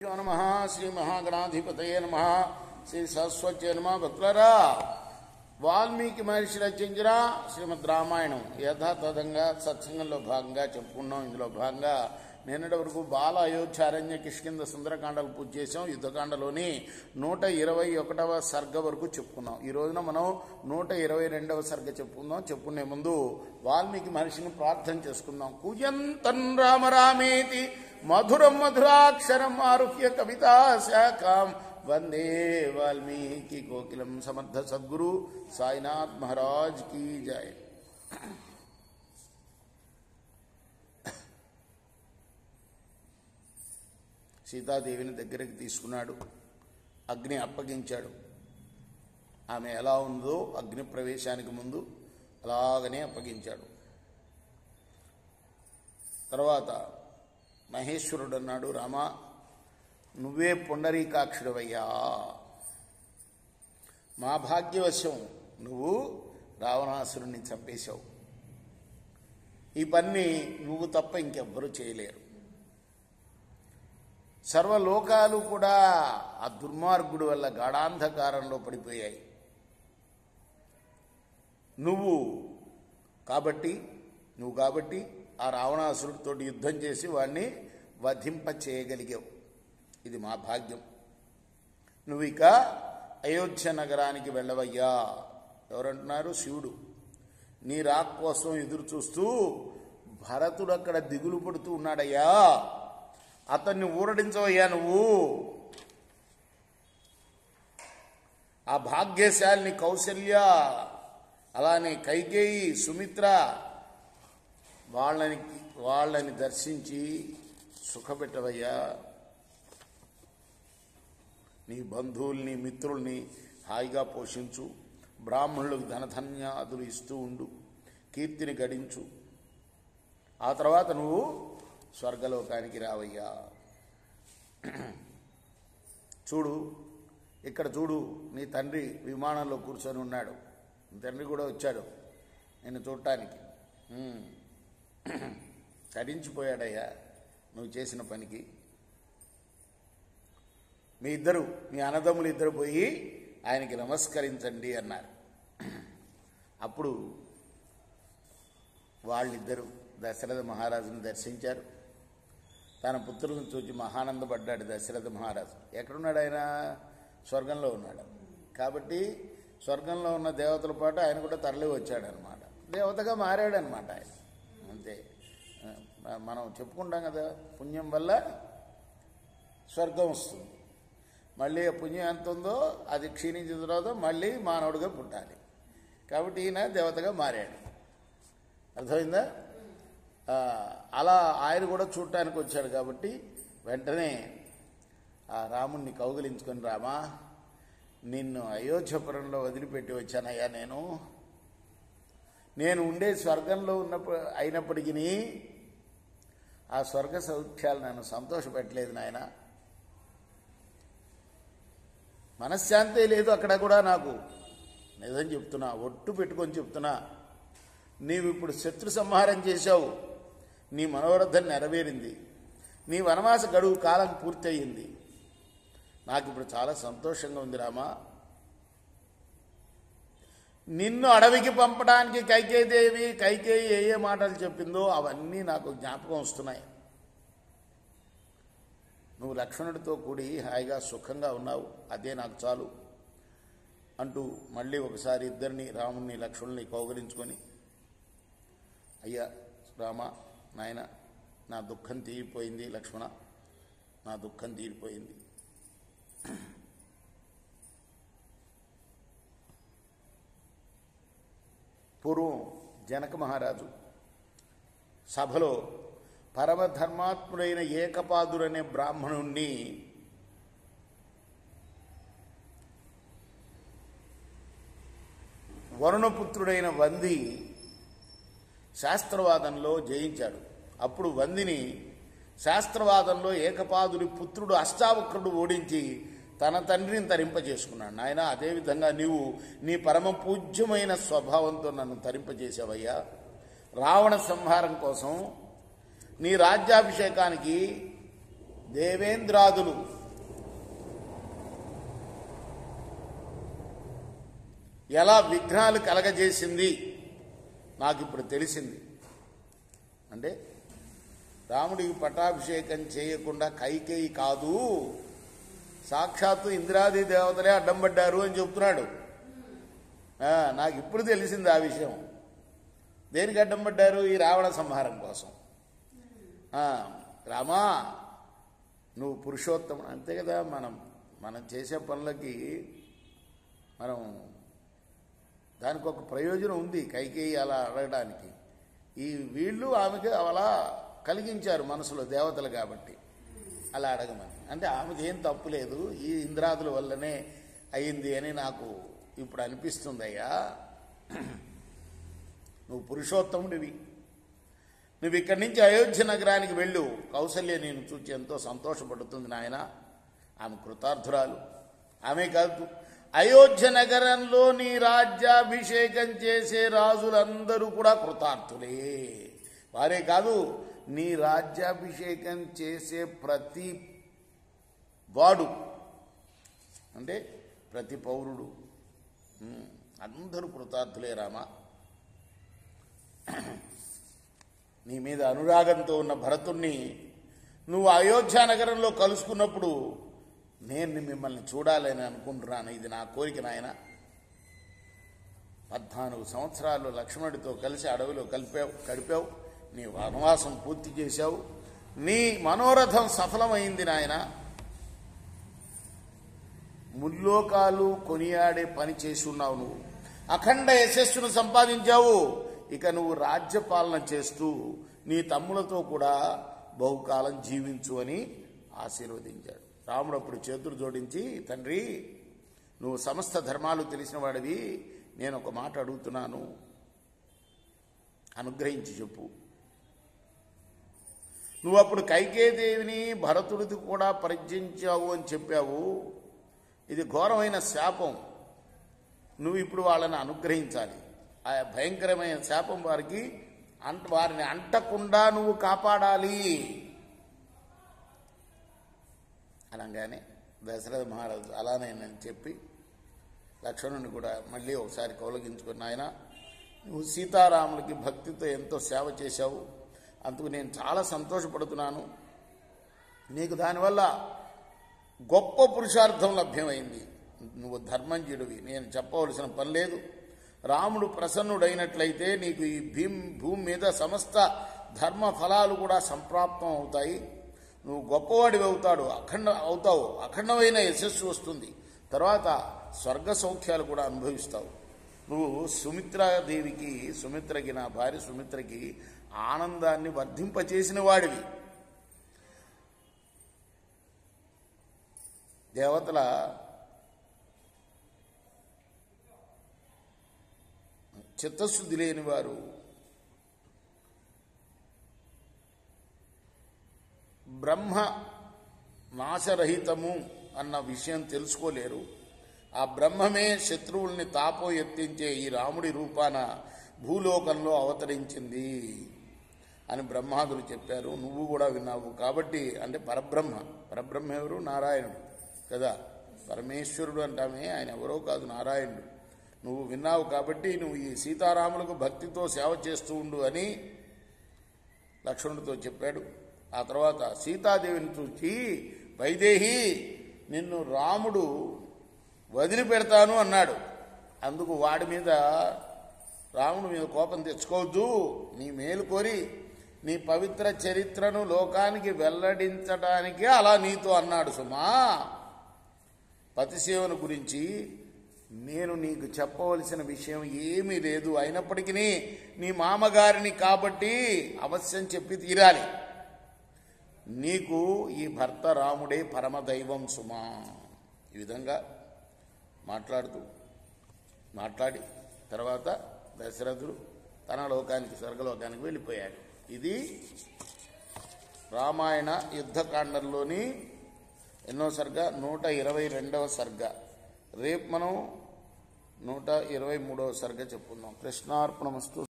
नमः श्री महागणाधिपतये नमः श्री सरस्वती नमः भक्तुलारा వాల్మీకి మహర్షి రచించిన శ్రీమద్ రామాయణం యథాతథంగా సత్సంగంలో భాగంగా చెప్పుకున్నాం. ఇందులో భాగంగా నిన్నటి వరకు బాల అయోధ్య అరణ్య కిష్కింద సుందరకాండలు పూజ చేసాం. యుద్ధకాండలోని 121వ సర్గ వరకు చెప్పుకున్నాం. ఈ రోజున మనం 122వ సర్గ చెప్పుకుందాం. చెప్పుకునే ముందు వాల్మీకి మహర్షిని ప్రార్థన చేసుకుందాం. కూజంతం రామ రామేతి మధురం మధురాక్షరం ఆరుహ్య కవితా శాఖాం वंदे वाल्मीकि कोकिलम समर्थ सद्गुरु साईनाथ महाराज की जय. సీతాదేవిని దగ్గరికి తీసుకున్నాడు. అగ్ని అప్పగించాడు. ఆమె ఎలా ఉందో అగ్ని ప్రవేశానికి ముందు అలాగనే అప్పగించాడు. తర్వాత మహేశ్వరుడు అన్నాడు, రామా నువ్వే పుండరీకాక్షుడవయ్యా, మా భాగ్యవశం నువ్వు రావణాసురుణ్ణి చంపేశావు. ఈ పని నువ్వు తప్ప ఇంకెవ్వరూ చేయలేరు. సర్వలోకాలు కూడా ఆ దుర్మార్గుడి వల్ల గాఢాంధకారంలో పడిపోయాయి. నువ్వు కాబట్టి ఆ రావణాసురుడితో యుద్ధం చేసి వాడిని వధింప చేయగలిగావు. ఇది మా భాగ్యం. నువ్వు ఇక అయోధ్య నగరానికి వెళ్ళవయ్యా. ఎవరంటున్నారు? శివుడు. నీ రాక్ కోసం ఎదురు చూస్తూ భరతుడు అక్కడ దిగులు పడుతూ ఉన్నాడయ్యా, అతన్ని ఊరడించవయ్యా నువ్వు. ఆ భాగ్యశాలిని కౌసల్య, అలానే కైకేయి, సుమిత్ర వాళ్ళని దర్శించి సుఖపెట్టవయ్యా. నీ బంధువుల్ని మిత్రుల్ని హాయిగా పోషించు. బ్రాహ్మణులకు ధనధన్యాదులు ఇస్తూ ఉండు. కీర్తిని గడించు. ఆ తర్వాత నువ్వు స్వర్గలోకానికి రావయ్యా. చూడు, ఇక్కడ చూడు, నీ తండ్రి విమానంలో కూర్చొని ఉన్నాడు. నీ తండ్రి కూడా వచ్చాడు నిన్ను చూడటానికి. తరించిపోయాడయ్యా నువ్వు చేసిన పనికి. మీ అన్నదమ్ములు ఇద్దరు పోయి ఆయనకి నమస్కరించండి అన్నారు. అప్పుడు వాళ్ళిద్దరూ దశరథ మహారాజుని దర్శించారు. తన పుత్రులను చూచి మహానందపడ్డాడు దశరథ మహారాజు. ఎక్కడున్నాడు ఆయన? స్వర్గంలో ఉన్నాడు. కాబట్టి స్వర్గంలో ఉన్న దేవతల పాటు ఆయన కూడా తరలి వచ్చాడు అనమాట. దేవతగా మారాడనమాట ఆయన. అంతే. మనం చెప్పుకుంటాం కదా, పుణ్యం వల్ల స్వర్గం వస్తుంది. మళ్ళీ ఆ పుణ్యం ఎంత ఉందో అది క్షీణించిన తర్వాత మళ్ళీ మానవుడిగా పుట్టాలి. కాబట్టి ఈయన దేవతగా మారాడు. అర్థమైందా? అలా ఆయన కూడా చూడటానికి వచ్చాడు. కాబట్టి వెంటనే ఆ రాముణ్ణి కౌగిలించుకొని, రామా నిన్ను అయోధ్యపురంలో వదిలిపెట్టి వచ్చానయ్యా. నేను ఉండే స్వర్గంలో అయినప్పటికీ ఆ స్వర్గ సౌఖ్యాలు నన్ను సంతోషపెట్టలేదు నాయన. మనశ్శాంతే లేదు అక్కడ కూడా నాకు. నిజం చెప్తున్నా, ఒట్టు పెట్టుకొని చెప్తున్నా. నీవు ఇప్పుడు శత్రు సంహారం చేశావు. నీ మనోరథం నెరవేరింది. నీ వనవాస గడువు కాలం పూర్తయింది. నాకు ఇప్పుడు చాలా సంతోషంగా ఉంది రామా. నిన్ను అడవికి పంపడానికి కైకేయి ఏ మాటలు చెప్పిందో అవన్నీ నాకు జ్ఞాపకం వస్తున్నాయి. నువ్వు లక్ష్మణుడితో కూడి హాయిగా సుఖంగా ఉన్నావు, అదే నాకు చాలు అంటూ మళ్ళీ ఒకసారి ఇద్దరిని, రాముణ్ణి లక్ష్మణుని కౌగిలించుకొని, అయ్యా రామ, నాయన నా దుఃఖం తీరిపోయింది, లక్ష్మణ నా దుఃఖం తీరిపోయింది. పూర్వం జనక మహారాజు సభలో పరమధర్మాత్ముడైన ఏకపాదుడనే బ్రాహ్మణుణ్ణి వరుణపుత్రుడైన వంది శాస్త్రవాదంలో జయించాడు. అప్పుడు వందిని శాస్త్రవాదంలో ఏకపాదుడి పుత్రుడు అష్టావక్రుడు ఓడించి తన తండ్రిని తరింపజేసుకున్నాడు. నాయన, అదేవిధంగా నీవు నీ పరమ పూజ్యమైన స్వభావంతో నన్ను తరింపజేసావయ్యా. రావణ సంహారం కోసం నీ రాజ్యాభిషేకానికి దేవేంద్రాదులు ఎలా విఘ్నాలు కలగజేసింది నాకు ఇప్పుడు తెలిసింది. అంటే రాముడికి పట్టాభిషేకం చేయకుండా కైకేయి కాదు, సాక్షాత్తు ఇంద్రాది దేవతలే అడ్డం పడ్డారు అని చెప్తున్నాడు. నాకు ఇప్పుడు తెలిసింది ఆ విషయం. దేనికి అడ్డం పడ్డారు? ఈ రావణ సంహారం కోసం. రామా నువ్వు పురుషోత్తముడు, అంతే కదా. మనం చేసే పనులకి దానికి ఒక ప్రయోజనం ఉంది. కైకేయి అలా అడగడానికి వీళ్ళు ఆమెకి అలా కలిగించారు మనసులో, దేవతలు కాబట్టి అలా అడగమని. అంటే ఆమెకి ఏం తప్పు లేదు, ఈ ఇంద్రాదుల వల్లనే అయింది అని నాకు ఇప్పుడు అనిపిస్తుంది. అయ్యా నువ్వు పురుషోత్తముడివి, నువ్వు ఇక్కడి నుంచి అయోధ్య నగరానికి వెళ్ళు, కౌసల్య నేను చూచి ఎంతో సంతోషపడుతుంది నాయన. ఆమె కృతార్థురాలు. ఆమె కాదు, అయోధ్య నగరంలో నీ రాజ్యాభిషేకం చేసే రాజులందరూ కూడా కృతార్థులే. వారే కాదు, నీ రాజ్యాభిషేకం చేసే ప్రతి వాడు, అంటే ప్రతి పౌరుడు, అందరూ కృతార్థులే రామా. నీ మీద అనురాగంతో ఉన్న భరతుణ్ణి నువ్వు అయోధ్య నగరంలో కలుసుకున్నప్పుడు నేను మిమ్మల్ని చూడాలని అనుకుంటున్నాను. ఇది నా కోరిక నాయన. 14 సంవత్సరాలు లక్ష్మణుడితో కలిసి అడవిలో గడిపావు, నీ వనవాసం పూర్తి చేశావు, నీ మనోరథం సఫలమైంది నాయన. ముల్లోకాలు కొనియాడే పని చేసి ఉన్నావు, నువ్వు అఖండ యశస్సును సంపాదించావు. ఇక నువ్వు రాజ్యపాలన చేస్తూ నీ తమ్ములతో కూడా బహుకాలం జీవించు అని ఆశీర్వదించాడు. రాముడు అప్పుడు చేతులు జోడించి, తండ్రి నువ్వు సమస్త ధర్మాలు తెలిసిన వాడివి, నేను ఒక మాట అడుగుతున్నాను, అనుగ్రహించి చెప్పు. నువ్వు అప్పుడు కైకేయీదేవిని భరతుడికి కూడా పరిచయించావు అని చెప్పావు. ఇది ఘోరమైన శాపం. నువ్వు ఇప్పుడు వాళ్ళని అనుగ్రహించాలి. ఆ భయంకరమైన శాపం వారిని అంటకుండా నువ్వు కాపాడాలి. అనగానే దశరథ మహారాజు అలానేనని చెప్పి లక్ష్మణుని కూడా మళ్ళీ ఒకసారి కౌలగించుకుని, ఆయన నువ్వు సీతారాములకి భక్తితో ఎంతో సేవ చేశావు, అందుకు నేను చాలా సంతోషపడుతున్నాను. నీకు దానివల్ల గొప్ప పురుషార్థం లభ్యమైంది. నువ్వు ధర్మంజుడివి, నేను చెప్పవలసిన పని లేదు. రాముడు ప్రసన్నుడైనట్లయితే నీకు ఈ భూమి మీద సమస్త ధర్మ ఫలాలు కూడా సంప్రాప్తం అవుతాయి. నువ్వు గొప్పవాడివి అవుతావు, అఖండమైన యశస్సు వస్తుంది. తర్వాత స్వర్గ సౌఖ్యాలు కూడా అనుభవిస్తావు. నువ్వు సుమిత్రకి నా భార్య సుమిత్రకి ఆనందాన్ని వర్ధింపచేసిన వాడివి. దేవతల చిత్తశుద్ధి లేని వారు బ్రహ్మ నాశరహితము అన్న విషయం తెలుసుకోలేరు. ఆ బ్రహ్మమే శత్రువుల్ని తాపం ఎత్తించే ఈ రాముడి రూపాన భూలోకంలో అవతరించింది అని బ్రహ్మాదులు చెప్పారు. నువ్వు కూడా విన్నావు కాబట్టి, అంటే పరబ్రహ్మ ఎవరు? నారాయణుడు కదా. పరమేశ్వరుడు అంటామే, ఆయన ఎవరో కాదు, నారాయణుడు. నువ్వు విన్నావు కాబట్టి నువ్వు ఈ సీతారాములకు భక్తితో సేవ చేస్తూ ఉండు అని లక్ష్మణుడితో చెప్పాడు. ఆ తర్వాత సీతాదేవిని చూచి, వైదేహి నిన్ను రాముడు వదిలిపెడతాను అన్నాడు. అందుకు రాముడి మీద కోపం తెచ్చుకోవద్దు, నీ మేలు కోరి నీ పవిత్ర చరిత్రను లోకానికి వెల్లడించడానికే అలా నీతో అన్నాడు సుమా. పతిసేవను గురించి నేను నీకు చెప్పవలసిన విషయం ఏమీ లేదు. అయినప్పటికీ నీ మామగారిని కాబట్టి అవశ్యం చెప్పి తీరాలి. నీకు ఈ భర్త రాముడే పరమదైవం సుమా. ఈ విధంగా మాట్లాడి తర్వాత దశరథుడు తన స్వర్గలోకానికి వెళ్ళిపోయాడు. ఇది రామాయణ యుద్ధకాండంలోని ఎన్నో సర్గ? 122వ సర్గ. రేపు మనం 123వ సర్గ చెప్పుకుందాం. కృష్ణార్పణమస్తు.